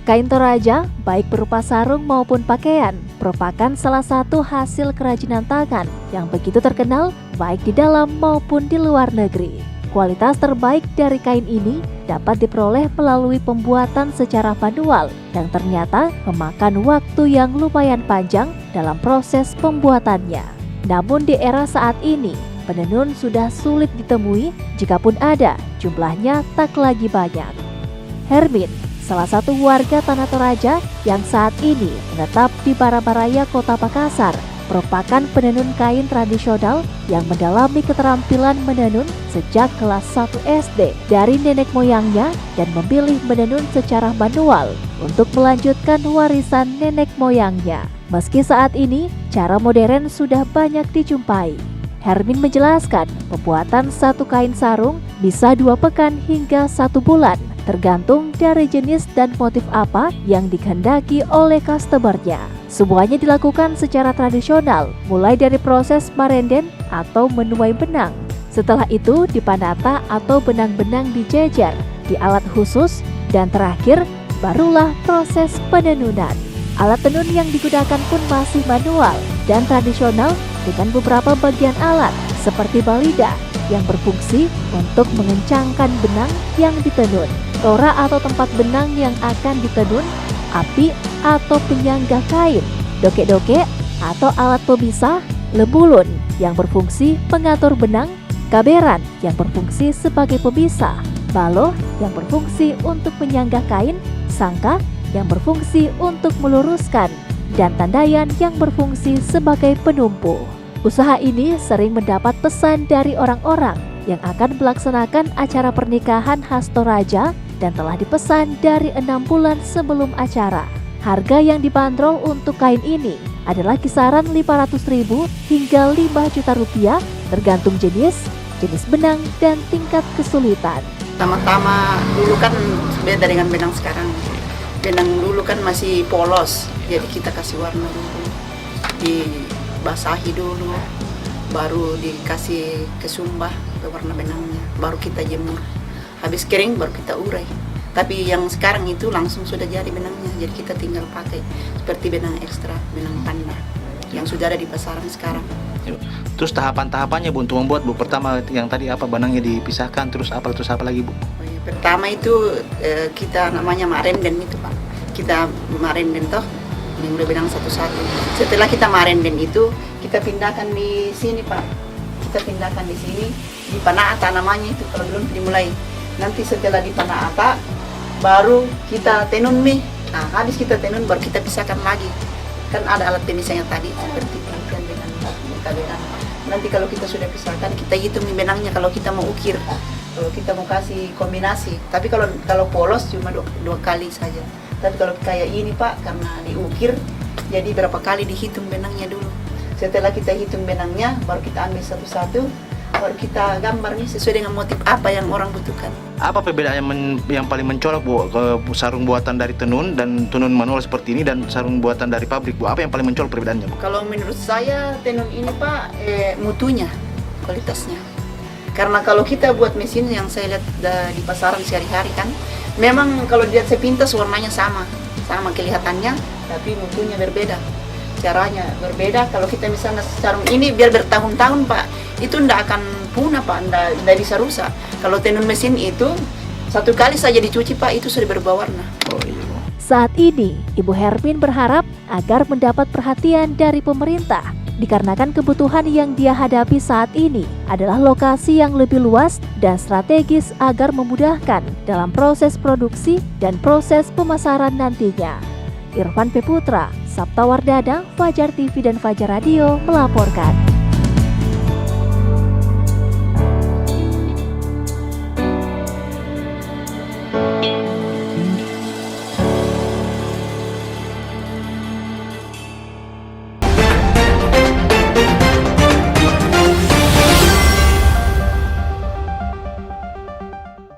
Kain toraja, baik berupa sarung maupun pakaian, merupakan salah satu hasil kerajinan tangan yang begitu terkenal baik di dalam maupun di luar negeri. Kualitas terbaik dari kain ini dapat diperoleh melalui pembuatan secara manual yang ternyata memakan waktu yang lumayan panjang dalam proses pembuatannya. Namun di era saat ini, penenun sudah sulit ditemui, jikapun ada, jumlahnya tak lagi banyak. Hermin, salah satu warga Tanah Toraja yang saat ini menetap di Barabaraya, Kota Makassar, merupakan penenun kain tradisional yang mendalami keterampilan menenun sejak kelas 1 SD dari nenek moyangnya dan memilih menenun secara manual untuk melanjutkan warisan nenek moyangnya. Meski saat ini cara modern sudah banyak dijumpai, Hermin menjelaskan pembuatan satu kain sarung bisa 2 pekan hingga 1 bulan, tergantung dari jenis dan motif apa yang dikehendaki oleh customer-nya. Semuanya dilakukan secara tradisional, mulai dari proses marenden atau menuai benang. Setelah itu dipanata atau benang-benang dijejer di alat khusus, dan terakhir barulah proses penenunan. Alat tenun yang digunakan pun masih manual dan tradisional dengan beberapa bagian alat seperti balida yang berfungsi untuk mengencangkan benang yang ditenun, tora atau tempat benang yang akan ditenun, api atau penyangga kain, doke-doke atau alat pemisah, lebulun yang berfungsi pengatur benang, kaberan yang berfungsi sebagai pemisah, baloh yang berfungsi untuk penyangga kain, sangka yang berfungsi untuk meluruskan, dan tandayan yang berfungsi sebagai penumpu. Usaha ini sering mendapat pesan dari orang-orang yang akan melaksanakan acara pernikahan khas Toraja dan telah dipesan dari 6 bulan sebelum acara. Harga yang dibanderol untuk kain ini adalah kisaran 500.000 hingga 5 juta rupiah tergantung jenis benang dan tingkat kesulitan. Pertama dulu kan beda dengan benang sekarang. Benang dulu kan masih polos, jadi kita kasih warna dulu, dibasahi dulu, baru dikasih kesumbah ke warna benangnya, baru kita jemur. Habis kering baru kita urai. Tapi yang sekarang itu langsung sudah jadi benangnya, jadi kita tinggal pakai seperti benang ekstra, benang panda yang sudah ada di pasaran sekarang. Terus tahapan-tahapannya Bu untuk membuat Bu, pertama yang tadi apa, benangnya dipisahkan, terus apa lagi Bu? Pertama itu kita namanya marenden itu Pak. Kita marenden toh, ini benang satu-satu. Setelah kita marenden itu, kita pindahkan di sini Pak. Kita pindahkan di sini, di panata namanya itu kalau belum dimulai. Nanti setelah di panata, baru kita tenun nih. Nah, habis kita tenun baru kita pisahkan lagi. Kan ada alat pemisahnya tadi seperti pengisian dengan kaberan. Nanti kalau kita sudah pisahkan, kita hitung benangnya kalau kita mau ukir. Kalau kita mau kasih kombinasi, tapi kalau polos cuma dua kali saja. Tapi kalau kayak ini Pak, karena diukir, jadi berapa kali dihitung benangnya dulu. Setelah kita hitung benangnya, baru kita ambil satu-satu, baru kita gambar nih sesuai dengan motif apa yang orang butuhkan. Apa perbedaan yang paling mencolok Bu, ke sarung buatan dari tenun dan tenun manual seperti ini dan sarung buatan dari pabrik Bu? Apa yang paling mencolok perbedaannya Bu? Kalau menurut saya tenun ini Pak, mutunya, kualitasnya. Karena kalau kita buat mesin yang saya lihat di pasaran sehari-hari kan, memang kalau dilihat sepintas warnanya sama kelihatannya, tapi mutunya berbeda, caranya berbeda. Kalau kita misalnya sarung ini biar bertahun-tahun Pak, itu ndak akan punah Pak, ndak bisa rusak. Kalau tenun mesin itu 1 kali saja dicuci Pak, itu sudah berubah warna. Oh iya. Saat ini, Ibu Hermin berharap agar mendapat perhatian dari pemerintah dikarenakan kebutuhan yang dia hadapi saat ini adalah lokasi yang lebih luas dan strategis agar memudahkan dalam proses produksi dan proses pemasaran nantinya. Irfan P. Putra, Sabta Wardana, Fajar TV dan Fajar Radio melaporkan.